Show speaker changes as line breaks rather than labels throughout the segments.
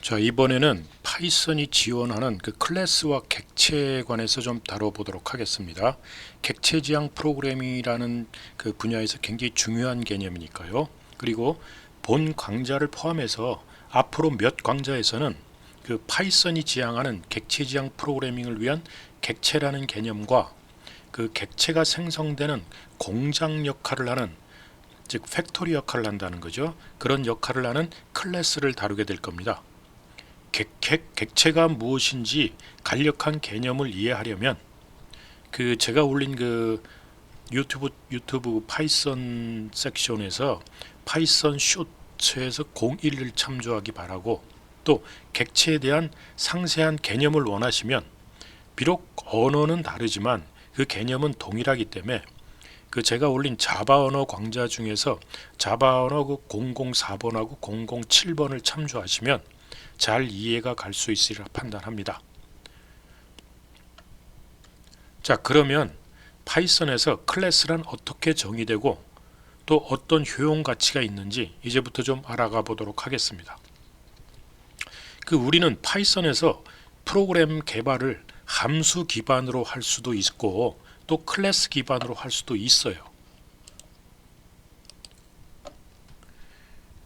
자, 이번에는 파이썬이 지원하는 그 클래스와 객체에 관해서 좀 다뤄보도록 하겠습니다. 객체 지향 프로그래밍이라는 그 분야에서 굉장히 중요한 개념이니까요. 그리고 본 강좌를 포함해서 앞으로 몇 강좌에서는 그 파이썬이 지향하는 객체 지향 프로그래밍을 위한 객체라는 개념과 그 객체가 생성되는 공장 역할을 하는, 즉 팩토리 역할을 한다는 거죠. 그런 역할을 하는 클래스를 다루게 될 겁니다. 객체가 무엇인지 간략한 개념을 이해하려면 그 제가 올린 그 유튜브 파이썬 섹션에서 파이썬 쇼츠에서 01을 참조하기 바라고, 또 객체에 대한 상세한 개념을 원하시면 비록 언어는 다르지만 그 개념은 동일하기 때문에 그 제가 올린 자바 언어 강좌 중에서 자바 언어 그 004번하고 007번을 참조하시면 잘 이해가 갈 수 있으리라 판단합니다. 자, 그러면 파이썬에서 클래스란 어떻게 정의되고 또 어떤 효용 가치가 있는지 이제부터 좀 알아가 보도록 하겠습니다. 그 우리는 파이썬에서 프로그램 개발을 함수 기반으로 할 수도 있고 또 클래스 기반으로 할 수도 있어요.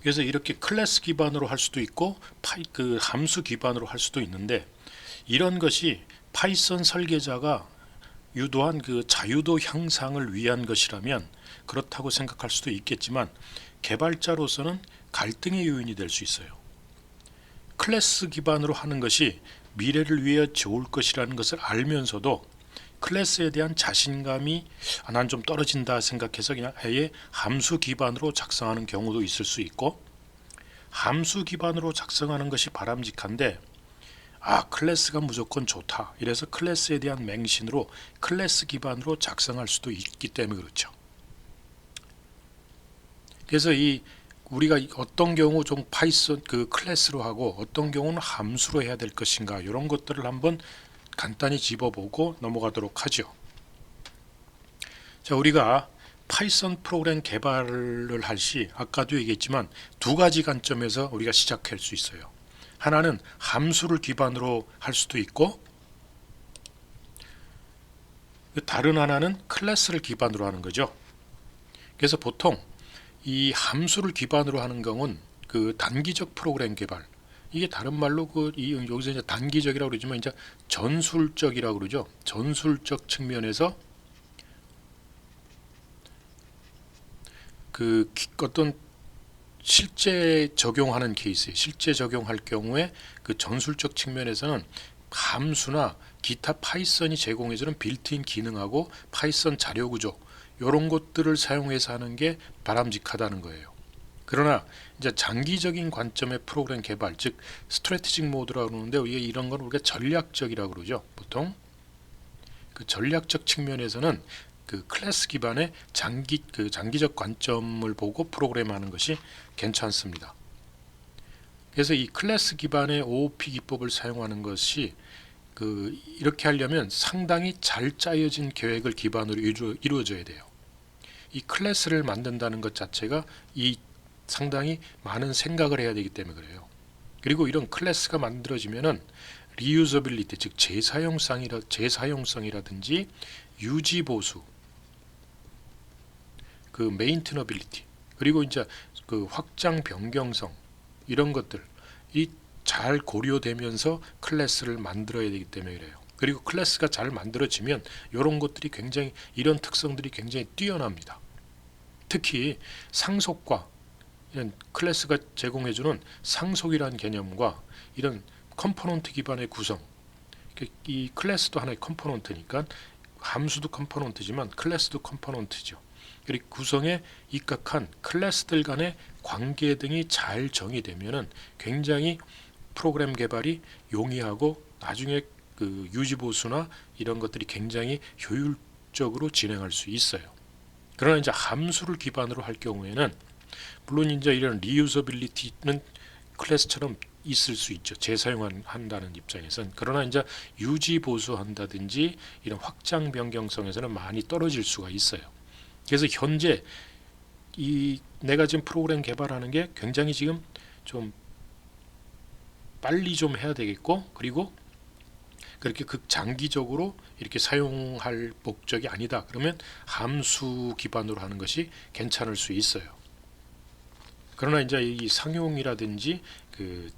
그래서 이렇게 클래스 기반으로 할 수도 있고 그 함수 기반으로 할 수도 있는데, 이런 것이 파이썬 설계자가 유도한 그 자유도 향상을 위한 것이라면 그렇다고 생각할 수도 있겠지만, 개발자로서는 갈등의 요인이 될 수 있어요. 클래스 기반으로 하는 것이 미래를 위해 좋을 것이라는 것을 알면서도 클래스에 대한 자신감이 난 좀 떨어진다 생각해서 그냥 아예 함수 기반으로 작성하는 경우도 있을 수 있고, 함수 기반으로 작성하는 것이 바람직한데 클래스가 무조건 좋다 이래서 클래스에 대한 맹신으로 클래스 기반으로 작성할 수도 있기 때문에 그렇죠. 그래서 이 우리가 어떤 경우 좀 파이썬 그 클래스로 하고 어떤 경우는 함수로 해야 될 것인가, 이런 것들을 한번 간단히 짚어보고 넘어가도록 하죠. 자, 우리가 파이썬 프로그램 개발을 할 시 아까도 얘기했지만 두 가지 관점에서 우리가 시작할 수 있어요. 하나는 함수를 기반으로 할 수도 있고, 다른 하나는 클래스를 기반으로 하는 거죠. 그래서 보통 이 함수를 기반으로 하는 경우는 그 단기적 프로그램 개발, 이게 다른 말로 여기서 이제 단기적이라고 그러지만 이제 전술적이라고 그러죠. 전술적 측면에서 그 어떤 실제 적용하는 케이스, 실제 적용할 경우에 그 전술적 측면에서는 함수나 기타 파이썬이 제공해주는 빌트인 기능하고 파이썬 자료 구조, 이런 것들을 사용해서 하는 게 바람직하다는 거예요. 그러나 이제 장기적인 관점의 프로그램 개발, 즉 스트래티직 모드라고 그러는데, 이런 건 우리가 전략적이라고 그러죠. 보통 그 전략적 측면에서는 그 클래스 기반의 장기적 관점을 보고 프로그램하는 것이 괜찮습니다. 그래서 이 클래스 기반의 OOP 기법을 사용하는 것이 이렇게 하려면 상당히 잘 짜여진 계획을 기반으로 이루어져야 돼요. 이 클래스를 만든다는 것 자체가 상당히 많은 생각을 해야 되기 때문에 그래요. 그리고 이런 클래스가 만들어지면은 리유저빌리티, 즉 재사용성이라든지 유지 보수, 그 메인테너빌리티, 그리고 이제 그 확장 변경성, 이런 것들이 잘 고려되면서 클래스를 만들어야 되기 때문에 그래요. 그리고 클래스가 잘 만들어지면 이런 것들이 굉장히, 이런 특성들이 굉장히 뛰어납니다. 특히 상속과 이런 클래스가 제공해주는 상속이라는 개념과 이런 컴포넌트 기반의 구성, 이 클래스도 하나의 컴포넌트니까 함수도 컴포넌트지만 클래스도 컴포넌트죠. 그리고 구성에 입각한 클래스들 간의 관계 등이 잘 정의되면은 굉장히 프로그램 개발이 용이하고 나중에 그 유지보수나 이런 것들이 굉장히 효율적으로 진행할 수 있어요. 그러나 이제 함수를 기반으로 할 경우에는 물론 이제 이런 리유저빌리티는 클래스처럼 있을 수 있죠. 재사용한다는 입장에선. 그러나 이제 유지 보수한다든지 이런 확장 변경성에서는 많이 떨어질 수가 있어요. 그래서 현재 내가 지금 프로그램 개발하는 게 굉장히 지금 좀 빨리 좀 해야 되겠고, 그리고 그렇게 극장기적으로 이렇게 사용할 목적이 아니다. 그러면 함수 기반으로 하는 것이 괜찮을 수 있어요. 그러나 이제 이 상용이라든지 그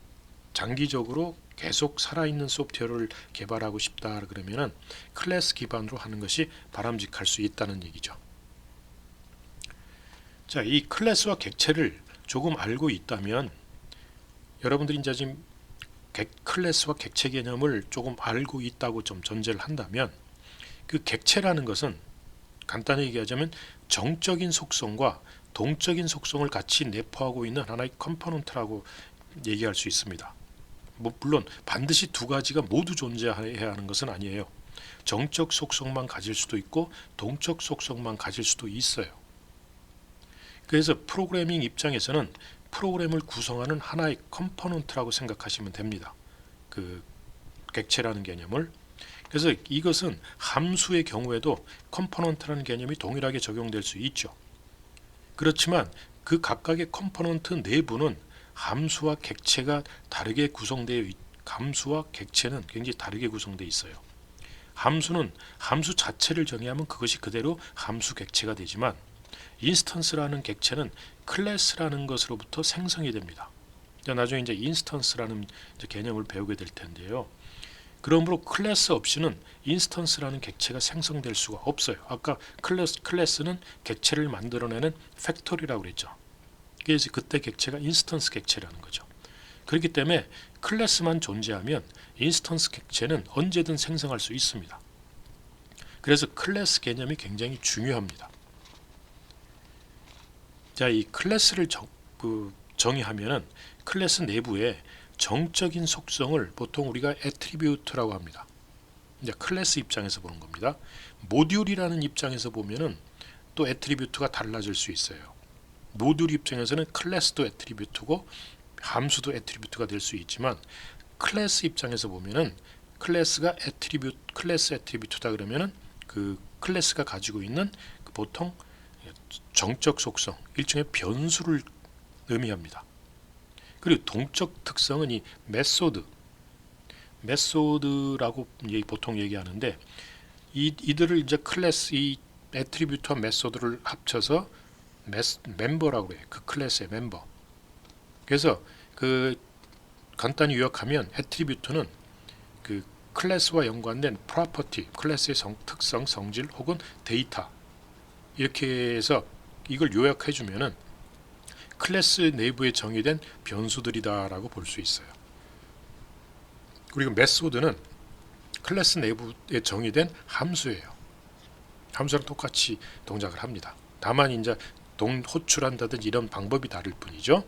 장기적으로 계속 살아있는 소프트웨어를 개발하고 싶다 그러면은 클래스 기반으로 하는 것이 바람직할 수 있다는 얘기죠. 자, 이 클래스와 객체를 조금 알고 있다면 여러분들이 이제 지금 클래스와 객체 개념을 조금 알고 있다고 좀 전제를 한다면 그 객체라는 것은 간단히 얘기하자면 정적인 속성과 동적인 속성을 같이 내포하고 있는 하나의 컴포넌트라고 얘기할 수 있습니다. 물론 반드시 두 가지가 모두 존재해야 하는 것은 아니에요. 정적 속성만 가질 수도 있고 동적 속성만 가질 수도 있어요. 그래서 프로그래밍 입장에서는 프로그램을 구성하는 하나의 컴포넌트라고 생각하시면 됩니다. 그 객체라는 개념을. 그래서 이것은 함수의 경우에도 컴포넌트라는 개념이 동일하게 적용될 수 있죠. 그렇지만 그 각각의 컴포넌트 내부는 함수와 객체가 다르게 구성되어 함수와 객체는 굉장히 다르게 구성되어 있어요. 함수는 함수 자체를 정의하면 그것이 그대로 함수 객체가 되지만 인스턴스라는 객체는 클래스라는 것으로부터 생성이 됩니다. 나중에 이제 인스턴스라는 개념을 배우게 될 텐데요. 그러므로 클래스 없이는 인스턴스라는 객체가 생성될 수가 없어요. 아까 클래스는 객체를 만들어내는 팩토리라고 그랬죠. 그래서 그때 객체가 인스턴스 객체라는 거죠. 그렇기 때문에 클래스만 존재하면 인스턴스 객체는 언제든 생성할 수 있습니다. 그래서 클래스 개념이 굉장히 중요합니다. 자, 이 클래스를 정의하면은 클래스 내부에 정적인 속성을 보통 우리가 애트리뷰트라고 합니다. 이제 클래스 입장에서 보는 겁니다. 모듈이라는 입장에서 보면은 또 애트리뷰트가 달라질 수 있어요. 모듈 입장에서는 클래스도 애트리뷰트고 함수도 애트리뷰트가 될 수 있지만 클래스 입장에서 보면은 클래스가 클래스 애트리뷰트다 그러면은 그 클래스가 가지고 있는 그 보통 정적 속성, 일종의 변수를 의미합니다. 그리고 동적 특성은 이 메소드라고 보통 얘기하는데 이들을 이제 클래스 이 애트리뷰트와 메소드를 합쳐서 멤버라고 해요. 그 클래스의 멤버. 그래서 그 간단히 요약하면 애트리뷰트는 그 클래스와 연관된 프로퍼티, 클래스의 특성, 성질 혹은 데이터 이렇게 해서 이걸 요약해 주면은 클래스 내부에 정의된 변수들이다라고 볼 수 있어요. 그리고 메소드는 클래스 내부에 정의된 함수예요. 함수랑 똑같이 동작을 합니다. 다만 이제 호출한다든지 이런 방법이 다를 뿐이죠.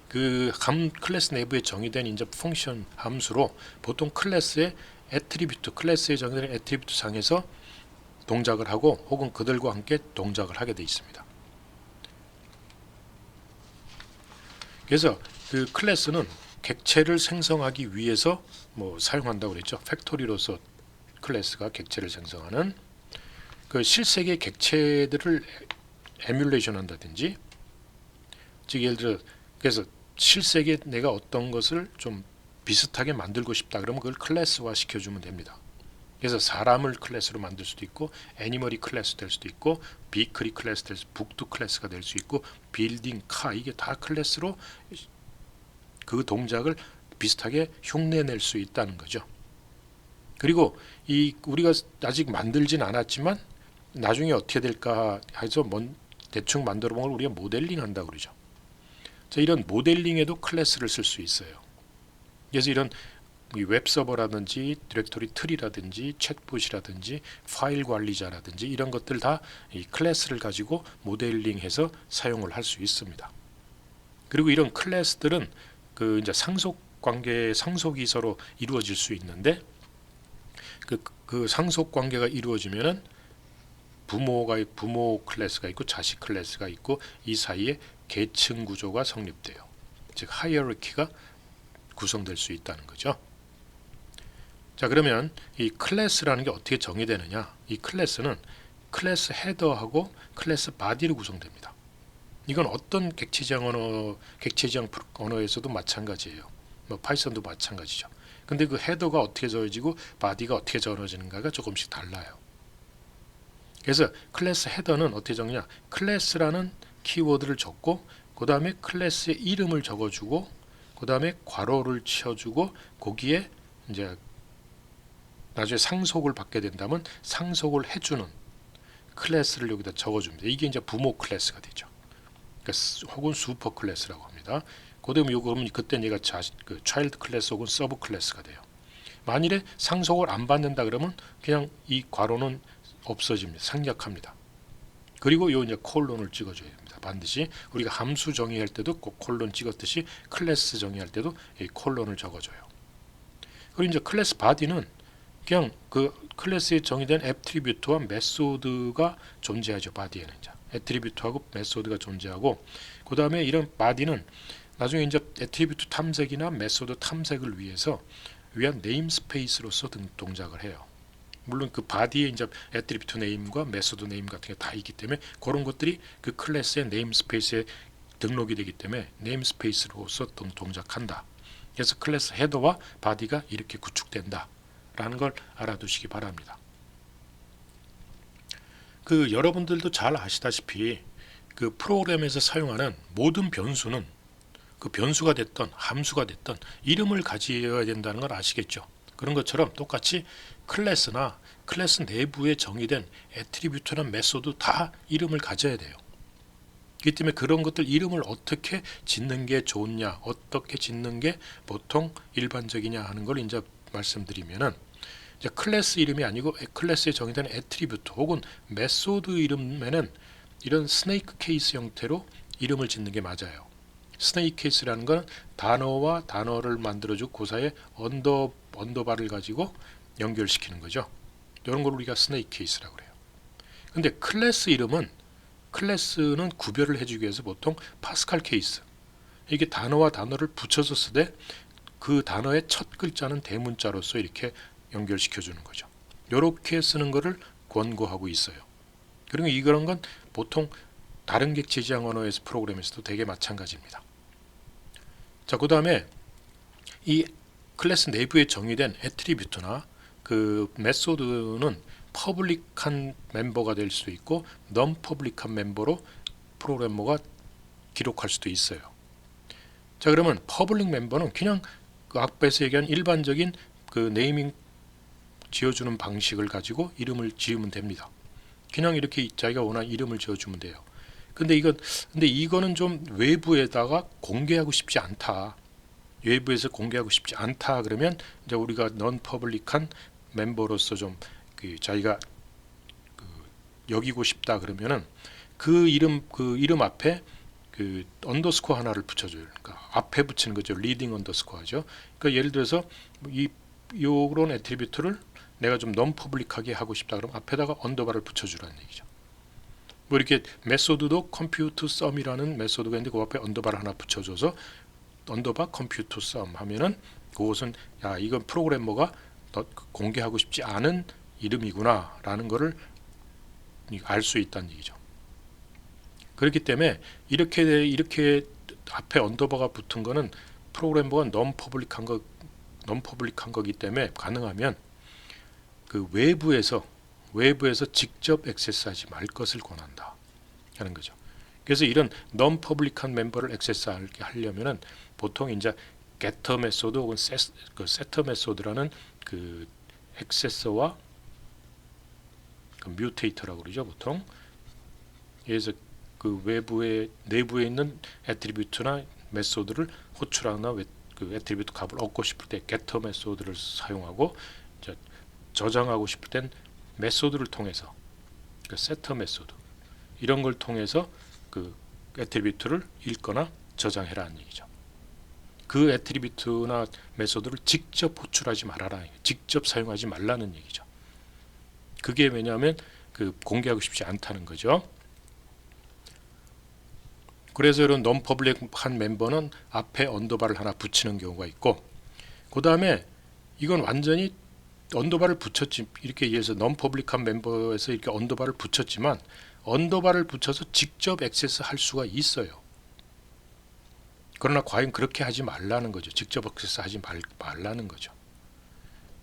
그 클래스 내부에 정의된 이제 펑션 함수로 보통 클래스의 애트리뷰트, 클래스에 정의된 애트리뷰트 상에서 동작을 하고 혹은 그들과 함께 동작을 하게 되어 있습니다. 그래서 그 클래스는 객체를 생성하기 위해서 사용한다고 그랬죠. 팩토리로서 클래스가 객체를 생성하는 그 실세계 객체들을 에뮬레이션 한다든지, 즉 예를 들어 그래서 실세계 내가 어떤 것을 좀 비슷하게 만들고 싶다 그러면 그걸 클래스화 시켜주면 됩니다. 그래서 사람을 클래스로 만들 수도 있고 애니멀이 클래스 될 수도 있고 비클이 클래스 될 수, 북도 클래스가 될 수 있고 빌딩, 카 이게 다 클래스로 그 동작을 비슷하게 흉내낼 수 있다는 거죠. 그리고 우리가 아직 만들진 않았지만 나중에 어떻게 될까 해서 대충 만들어 본 걸 우리가 모델링 한다고 그러죠. 자, 이런 모델링에도 클래스를 쓸 수 있어요. 그래서 이런 웹서버라든지 디렉토리 트리라든지 챗봇이라든지 파일 관리자라든지 이런 것들 다 이 클래스를 가지고 모델링해서 사용을 할 수 있습니다. 그리고 이런 클래스들은 그 이제 상속 관계, 상속이 서로 이루어질 수 있는데 그 상속 관계가 이루어지면은 부모 클래스가 있고 자식 클래스가 있고 이 사이에 계층 구조가 성립돼요. 즉 하이어르키가 구성될 수 있다는 거죠. 자, 그러면 이 클래스라는 게 어떻게 정의되느냐? 이 클래스는 클래스 헤더하고 클래스 바디로 구성됩니다. 이건 어떤 객체지향 언어에서도 마찬가지예요. 뭐 파이썬도 마찬가지죠. 근데 그 헤더가 어떻게 저어지고 바디가 어떻게 저어지는가가 조금씩 달라요. 그래서 클래스 헤더는 어떻게 적냐? 클래스라는 키워드를 적고 그 다음에 클래스의 이름을 적어주고 그 다음에 괄호를 치어주고 거기에 이제 나중에 상속을 받게 된다면 상속을 해주는 클래스를 여기다 적어줍니다. 이게 이제 부모 클래스가 되죠. 그러니까 혹은 슈퍼 클래스라고 합니다. 그다음에 그러면 그때 얘가 그 차일드 클래스 혹은 서브 클래스가 돼요. 만일에 상속을 안 받는다 그러면 그냥 이 괄호는 없어집니다. 생략합니다. 그리고 요 이제 콜론을 찍어줘야 됩니다. 반드시 우리가 함수 정의할 때도 꼭 콜론 찍었듯이 클래스 정의할 때도 이 콜론을 적어줘요. 그리고 이제 클래스 바디는 그냥 그 클래스에 정의된 애트리뷰트와 메소드가 존재하죠. 바디에는 이제 애트리뷰트하고 메소드가 존재하고 그 다음에 이런 바디는 나중에 이제 애트리뷰트 탐색이나 메소드 탐색을 위한 네임스페이스로서 동작을 해요. 물론 그 바디에 이제 애트리뷰트 네임과 메소드 네임 같은 게 다 있기 때문에 그런 것들이 그 클래스의 네임스페이스에 등록이 되기 때문에 네임스페이스로서 동작한다. 그래서 클래스 헤더와 바디가 이렇게 구축된다 라는 걸 알아두시기 바랍니다. 그 여러분들도 잘 아시다시피 그 프로그램에서 사용하는 모든 변수는 그 변수가 됐던 함수가 됐던 이름을 가져야 된다는 걸 아시겠죠. 그런 것처럼 똑같이 클래스나 클래스 내부에 정의된 애트리뷰트나 메소드 다 이름을 가져야 돼요. 그렇기 때문에 그런 것들 이름을 어떻게 짓는 게 좋냐, 어떻게 짓는 게 보통 일반적이냐 하는 걸 이제 말씀드리면은 이제 클래스 이름이 아니고 클래스에 정의된 애트리뷰트 혹은 메소드 이름에는 이런 스네이크 케이스 형태로 이름을 짓는 게 맞아요. 스네이크 케이스라는 건 단어와 단어를 만들어주고 그 사이에 언더바를 가지고 연결시키는 거죠. 이런 걸 우리가 스네이크 케이스라고 그래요. 근데 클래스는 구별을 해주기 위해서 보통 파스칼 케이스, 이게 단어와 단어를 붙여서 쓰되 그 단어의 첫 글자는 대문자로서 이렇게 연결시켜 주는 거죠. 이렇게 쓰는 것을 권고하고 있어요. 그리고 이런 건 보통 다른 객체 지향 언어에서 프로그램에서도 되게 마찬가지입니다. 자, 그 다음에 이 클래스 내부에 정의된 애트리뷰트나 그 메소드는 퍼블릭한 멤버가 될 수도 있고 non 퍼블릭한 멤버로 프로그래머가 기록할 수도 있어요. 자, 그러면 퍼블릭 멤버는 그냥 그 앞에서 얘기한 일반적인 그 네이밍 지어주는 방식을 가지고 이름을 지으면 됩니다. 그냥 이렇게 자기가 원하는 이름을 지어주면 돼요. 근데 이거는 좀 외부에다가 공개하고 싶지 않다. 외부에서 공개하고 싶지 않다. 그러면 이제 우리가 non 퍼블릭한 멤버로서 좀 그 자기가 그 여기고 싶다 그러면은 그 이름 앞에 그 언더스코어 하나를 붙여줘요. 그러니까 앞에 붙이는 거죠. 리딩 언더스코어죠. 그러니까 예를 들어서 요런 애트리뷰트를 내가 좀 non 퍼블릭하게 하고 싶다 그러면 앞에다가 언더바를 붙여주라는 얘기죠. 뭐 이렇게 메소드도 compute sum이라는 메소드가 있는데 그 앞에 언더바를 하나 붙여줘서 언더바 compute sum 하면은 그것은 야 이건 프로그래머가 공개하고 싶지 않은 이름이구나 라는 것을 알 수 있다는 얘기죠. 그렇기 때문에 이렇게 앞에 언더바가 붙은 거는 프로그래머가 non 퍼블릭한 거기 때문에 가능하면 그 외부에서 직접 액세스하지 말 것을 권한다 하는 거죠. 그래서 이런 non 퍼블릭한 멤버를 액세스하게 하려면은 보통 이제 getter 메소드 혹은 setter 메소드라는 그 액세서와 그 뮤테이터라고 그러죠. 보통 그래서 그 내부에 있는 애트리뷰트나 메소드를 호출하거나 그 애트리뷰트 값을 얻고 싶을 때 getter 메소드를 사용하고 저장하고 싶을 땐 메소드를 통해서 그 setter 메소드 이런 걸 통해서 그 애트리뷰트를 읽거나 저장해라는 얘기죠. 그 애트리뷰트나 메소드를 직접 호출하지 말아라, 직접 사용하지 말라는 얘기죠. 그게 왜냐하면 그 공개하고 싶지 않다는 거죠. 그래서 이런 non 퍼블릭한 멤버는 앞에 언더바를 하나 붙이는 경우가 있고, 그 다음에 이건 완전히 언더바를 붙였지, 이렇게 얘기해서 non 퍼블릭한 멤버에서 이렇게 언더바를 붙였지만 언더바를 붙여서 직접 액세스할 수가 있어요. 그러나 과연 그렇게 하지 말라는 거죠. 직접 액세스하지 말라는 거죠.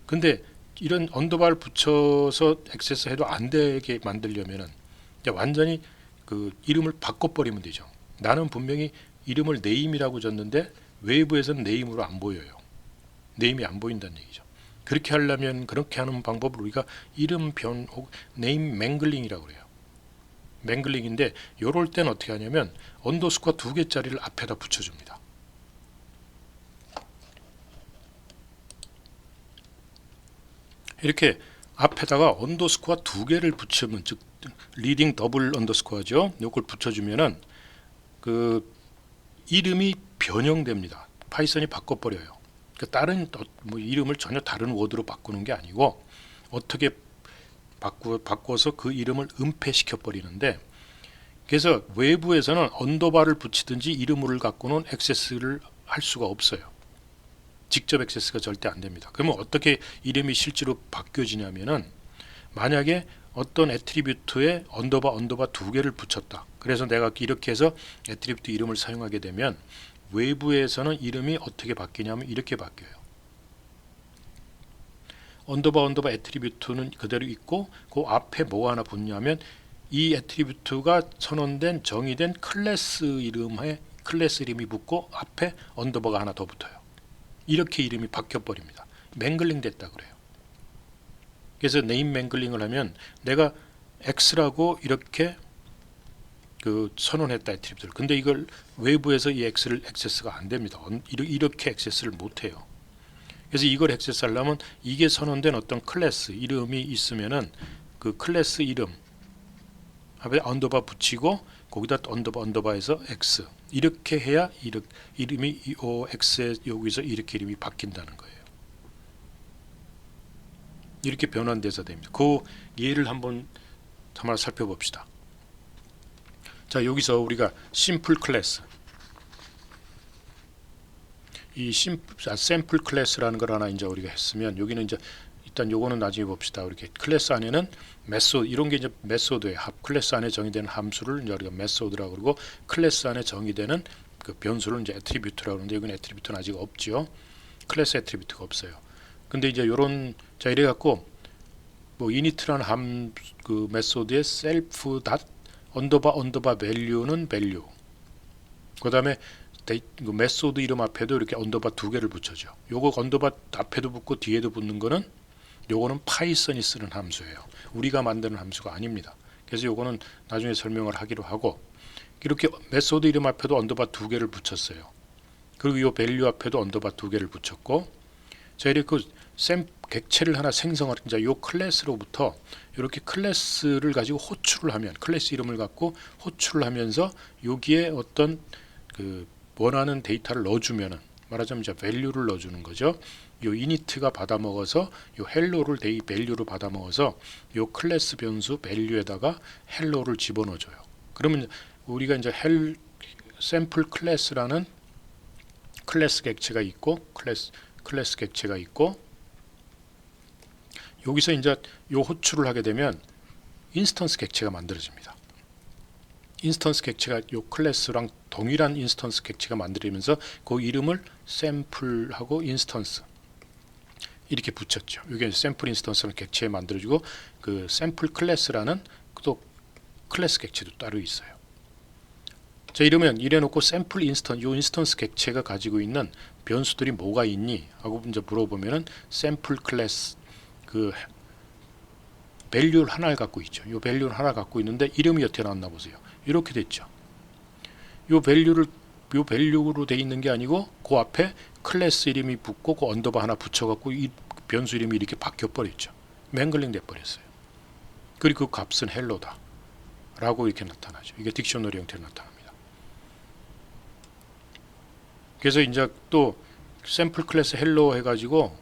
근데 이런 언더바를 붙여서 액세스해도 안 되게 만들려면은 완전히 그 이름을 바꿔버리면 되죠. 나는 분명히 이름을 네임이라고 줬는데 외부에서는 네임으로 안 보여요. 네임이 안 보인다는 얘기죠. 그렇게 하려면 그렇게 하는 방법을 우리가 이름 변 혹 네임 맹글링이라고 그래요. 맹글링인데 요럴 땐 어떻게 하냐면 언더스코어 2개짜리를 앞에다 붙여줍니다. 이렇게 앞에다가 언더스코어 2개를 붙이면, 즉 리딩 더블 언더스코어죠. 요걸 붙여주면은 그 이름이 변형됩니다. 파이썬이 바꿔버려요. 그러니까 다른 뭐 이름을 전혀 다른 워드로 바꾸는 게 아니고 어떻게 바꿔서 그 이름을 은폐시켜 버리는데, 그래서 외부에서는 언더바를 붙이든지 이름을 갖고는 액세스를 할 수가 없어요. 직접 액세스가 절대 안 됩니다. 그러면 어떻게 이름이 실제로 바뀌어지냐면은, 만약에 어떤 애트리뷰트에 언더바 2개를 붙였다. 그래서 내가 이렇게 해서 애트리뷰트 이름을 사용하게 되면 외부에서는 이름이 어떻게 바뀌냐면 이렇게 바뀌어요. 언더바 애트리뷰트는 그대로 있고 그 앞에 뭐가 하나 붙냐면 이 애트리뷰트가 선언된 정의된 클래스 이름이 붙고 앞에 언더바가 하나 더 붙어요. 이렇게 이름이 바뀌어 버립니다. 맹글링 됐다 그래요. 그래서 네임 맹글링을 하면 내가 X라고 이렇게 그 선언했다 애트리뷰트를. 근데 이걸 외부에서 이 X를 액세스가 안 됩니다. 이렇게 액세스를 못 해요. 그래서 이걸 액세스하려면 이게 선언된 어떤 클래스 이름이 있으면은 그 클래스 이름 앞에 언더바 붙이고 거기다 언더바에서 X 이렇게 해야 이름이 X에 여기서 이렇게 이름이 바뀐다는 거예요. 이렇게 변환돼서 됩니다. 그 예를 한번 살펴봅시다. 자, 여기서 우리가 심플 클래스, 이 샘플 클래스라는 걸 하나 이제 우리가 했으면, 여기는 이제 일단 요거는 나중에 봅시다. 이렇게 클래스 안에는 메소드, 이런 게 이제 메소드예요. 클래스 안에 정의되는 함수를 이제 우리가 메소드라고 그러고, 클래스 안에 정의되는 그 변수를 이제 애트리뷰트라고 하는데, 여기는 애트리뷰트는 아직 없죠. 클래스 애트리뷰트가 없어요. 근데 이제 요런, 자, 이래 갖고 뭐 init라는 그 메소드의 self 언더바 value는 value, 그 다음에 그 메소드 이름 앞에도 이렇게 언더바 2개를 붙여줘. 요거 언더바 앞에도 붙고 뒤에도 붙는 거는 요거는 파이썬이 쓰는 함수예요. 우리가 만드는 함수가 아닙니다. 그래서 요거는 나중에 설명을 하기로 하고, 이렇게 메소드 이름 앞에도 언더바 2개를 붙였어요. 그리고 요 value 앞에도 언더바 2개를 붙였고, 자, 이렇게 그 객체를 하나 생성할, 이제 요 클래스로부터 이렇게 클래스를 가지고 호출을 하면, 클래스 이름을 갖고 호출을 하면서 여기에 어떤 그 원하는 데이터를 넣어주면은, 말하자면 이제 value를 넣어주는 거죠. 요 init가 받아먹어서 요 hello를 value로 받아먹어서 요 클래스 변수 value에다가 hello를 집어넣어줘요. 그러면 우리가 이제 샘플 클래스라는 클래스 객체가 있고, 클래스 객체가 있고, 여기서 이제 요 호출을 하게 되면 인스턴스 객체가 만들어집니다. 인스턴스 객체가 요 클래스랑 동일한 인스턴스 객체가 만들어지면서 그 이름을 샘플하고 인스턴스 이렇게 붙였죠. 이게 샘플 인스턴스는 객체에 만들어주고, 그 샘플 클래스라는 또 클래스 객체도 따로 있어요. 자, 이러면 이래놓고 샘플 요 인스턴스 객체가 가지고 있는 변수들이 뭐가 있니 하고 이제 물어보면은 샘플 클래스 그 밸류를 하나를 갖고 있죠. 요 밸류를 하나 갖고 있는데 이름이 어떻게 나왔나 보세요. 이렇게 됐죠. 요 밸류로 돼 있는 게 아니고 그 앞에 클래스 이름이 붙고 그 언더바 하나 붙여갖고 이 변수 이름이 이렇게 바뀌어 버렸죠. 맹글링 돼 버렸어요. 그리고 그 값은 헬로다 라고 이렇게 나타나죠. 이게 딕셔너리 형태로 나타납니다. 그래서 이제 또 샘플 클래스 헬로 해가지고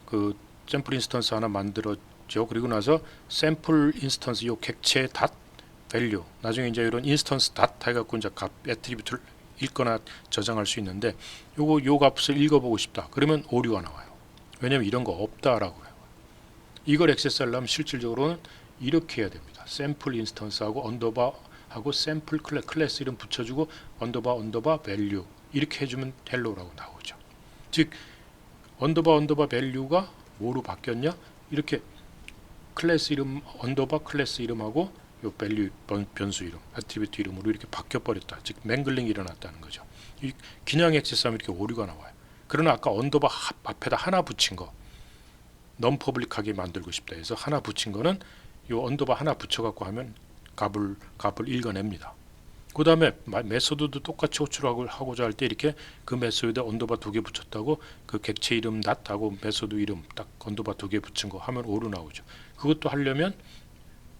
그 샘플 인스턴스 하나 만들었죠. 그리고 나서 샘플 인스턴스 요 객체 닷 밸류, 나중에 이제 이런 인스턴스 닷 해갖고 이제 값 애트리뷰트를 읽거나 저장할 수 있는데, 요 값을 읽어보고 싶다. 그러면 오류가 나와요. 왜냐면 이런 거 없다라고 해요. 이걸 액세스하려면 실질적으로는 이렇게 해야 됩니다. 샘플 인스턴스하고 언더바하고 샘플 클래스 이름 붙여주고 언더바 밸류 이렇게 해주면 헬로라고 나오죠. 즉 언더바 밸류가 뭐로 바뀌었냐? 이렇게 클래스 이름 언더바 클래스 이름하고 요 밸류 변수 이름, 애트리뷰트 이름으로 이렇게 바뀌어 버렸다. 즉 맹글링이 일어났다는 거죠. 이 그냥 액세스하면 이렇게 오류가 나와요. 그러나 아까 언더바 앞에다 하나 붙인 거, non 퍼블릭하게 만들고 싶다 해서 하나 붙인 거는 요 언더바 하나 붙여 갖고 하면 값을 읽어냅니다. 그 다음에 메소드도 똑같이 호출하고자 할 때 이렇게 그 메소드에 언더바 2개 붙였다고 그 객체 이름 낫하고 메소드 이름 딱 언더바 2개 붙인 거 하면 오류 나오죠. 그것도 하려면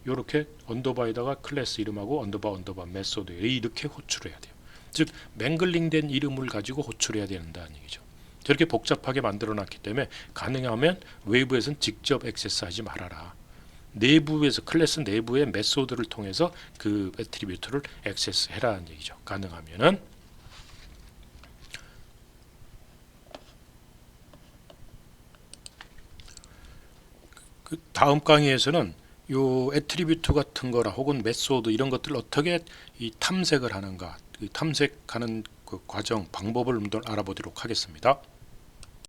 이렇게 언더바에다가 클래스 이름하고 언더바 메소드 이렇게 호출해야 돼요. 즉 맹글링된 이름을 가지고 호출해야 된다는 얘기죠. 저렇게 복잡하게 만들어 놨기 때문에 가능하면 외부에서는 직접 액세스하지 말아라. 내부에서 클래스 내부의 메소드를 통해서 그 애트리뷰트를 액세스해라는 얘기죠. 가능하면은 그 다음 강의에서는 요 애트리뷰트 같은 거나 혹은 메소드 이런 것들을 어떻게 이 탐색을 하는가, 탐색하는 그 과정 방법을 알아보도록 하겠습니다.